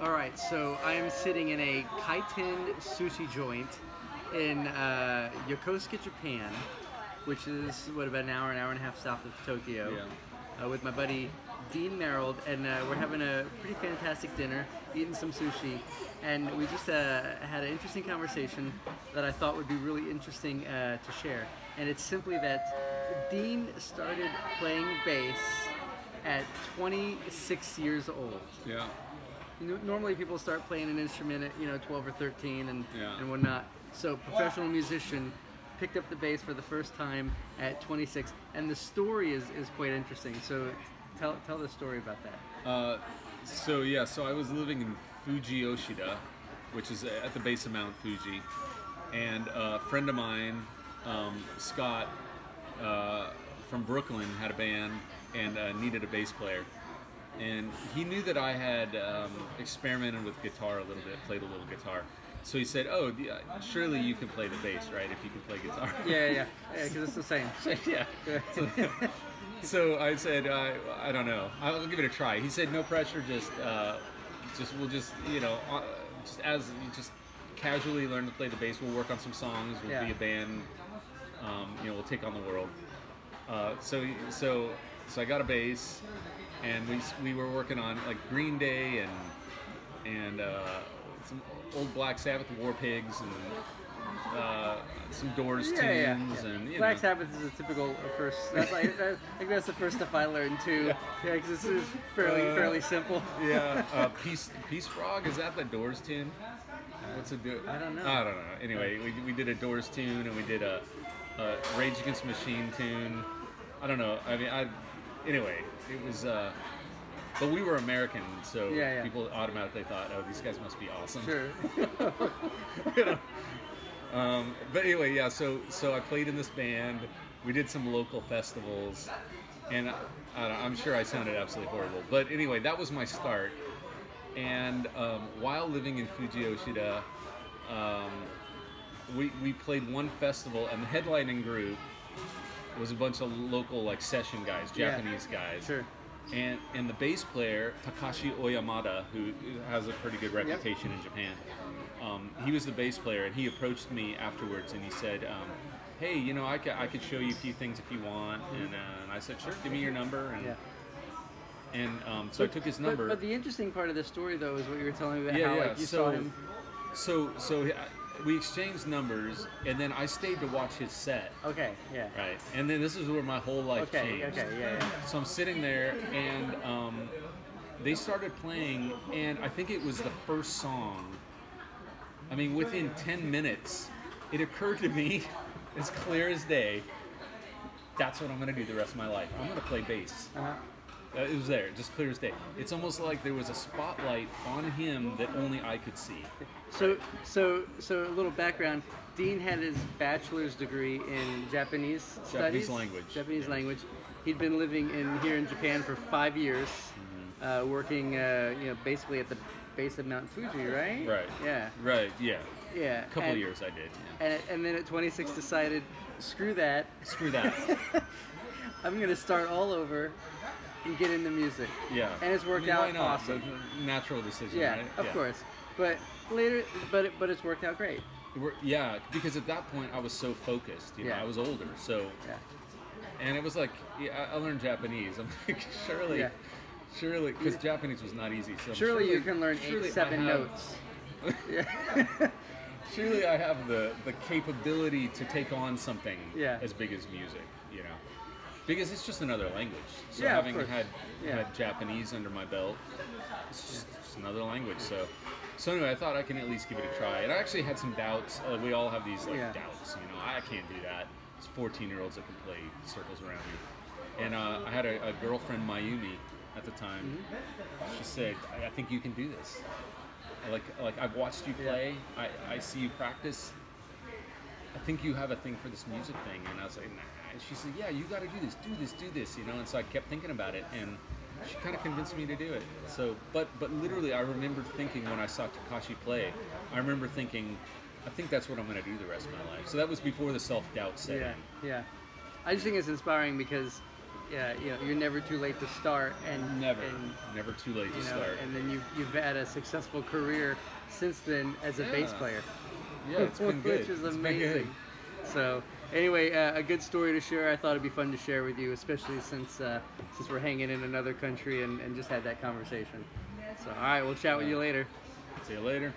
All right, so I am sitting in a kaiten sushi joint in Yokosuka, Japan, which is about an hour and a half south of Tokyo, with my buddy Dean Marold, and we're having a pretty fantastic dinner, eating some sushi, and we just had an interesting conversation that I thought would be really interesting to share. And it's simply that Dean started playing bass at 26 years old. Yeah. Normally people start playing an instrument at 12 or 13 and whatnot. So professional musician picked up the bass for the first time at 26, and the story is quite interesting. So tell the story about that. So I was living in Fujiyoshida, which is at the base of Mount Fuji, and a friend of mine, Scott, from Brooklyn, had a band and needed a bass player. And he knew that I had experimented with guitar a little bit, played a little guitar. So he said, "Oh, surely you can play the bass, right? If you can play guitar." Yeah, because it's the same. Yeah. So I said, "I don't know. I'll give it a try." He said, "No pressure. Just casually learn to play the bass. We'll work on some songs. We'll be a band. We'll take on the world." So I got a bass. And we were working on like Green Day and some old Black Sabbath War Pigs and some Doors tunes and Black Sabbath is a typical first. I think that's the first stuff I learned too. Yeah, because this is fairly simple. Yeah, Peace Frog, is that the Doors tune? What's it do? I don't know. Anyway, we did a Doors tune and we did a Rage Against the Machine tune. I don't know. Anyway, it was, but we were American, so people automatically thought, "Oh, these guys must be awesome." Sure. But anyway, so I played in this band. We did some local festivals, and I'm sure I sounded absolutely horrible. But anyway, that was my start. And while living in Fujiyoshida, we played one festival, and the headlining group was a bunch of local session guys, Japanese guys. Sure. And the bass player, Takashi Oyamada, who has a pretty good reputation in Japan, he was the bass player, and he approached me afterwards and he said, "Hey, I could show you a few things if you want." And I said, "Sure, give me your number." So I took his number. But the interesting part of the story, though, is what you were telling me about how you saw him. So we exchanged numbers, and then I stayed to watch his set. Okay, yeah. Right, and then this is where my whole life changed. Okay, yeah. So I'm sitting there, and they started playing, and I think it was the first song. I mean, within 10 minutes, it occurred to me, as clear as day, that's what I'm going to do the rest of my life. I'm going to play bass. It was there, just clear as day. It's almost like there was a spotlight on him that only I could see. So a little background. Dean had his bachelor's degree in Japanese studies. Japanese language. He'd been living here in Japan for 5 years, working basically at the base of Mount Fuji, right? Right. Yeah. Right. Yeah. Yeah. A couple of years I did. Yeah. And then at 26 decided, screw that. I'm gonna start all over and get into music. Yeah. And it's worked out why not? awesome. It's a natural decision, yeah, right? Of course. But later, but it's worked out great. Yeah, because at that point I was so focused. I was older, so. Yeah. And it was like, I learned Japanese. I'm like, surely, because Japanese was not easy. So surely you can learn 7 notes. Yeah. Surely I have the capability to take on something as big as music, because it's just another language. So having had Japanese under my belt, it's just another language. So anyway, I thought I can at least give it a try. And I actually had some doubts. We all have these doubts, I can't do that. It's 14-year-olds that can play circles around me. And I had a girlfriend, Mayumi, at the time. She said, I think you can do this. Like I've watched you play. I see you practice. I think you have a thing for this music thing. And I was like, nah. And she said, yeah, you got to do this. And so I kept thinking about it, and she kind of convinced me to do it. So, but literally, I remembered thinking when I saw Takashi play, I remember thinking, I think that's what I'm going to do the rest of my life. So that was before the self-doubt set in. Yeah. I just think it's inspiring because you're never too late to start, and never too late to start. And then you've had a successful career since then as a bass player. Yeah, it's been good. Which is amazing. So anyway, a good story to share. I thought it'd be fun to share with you, especially since we're hanging in another country and just had that conversation. So all right, we'll chat with you later. See you later.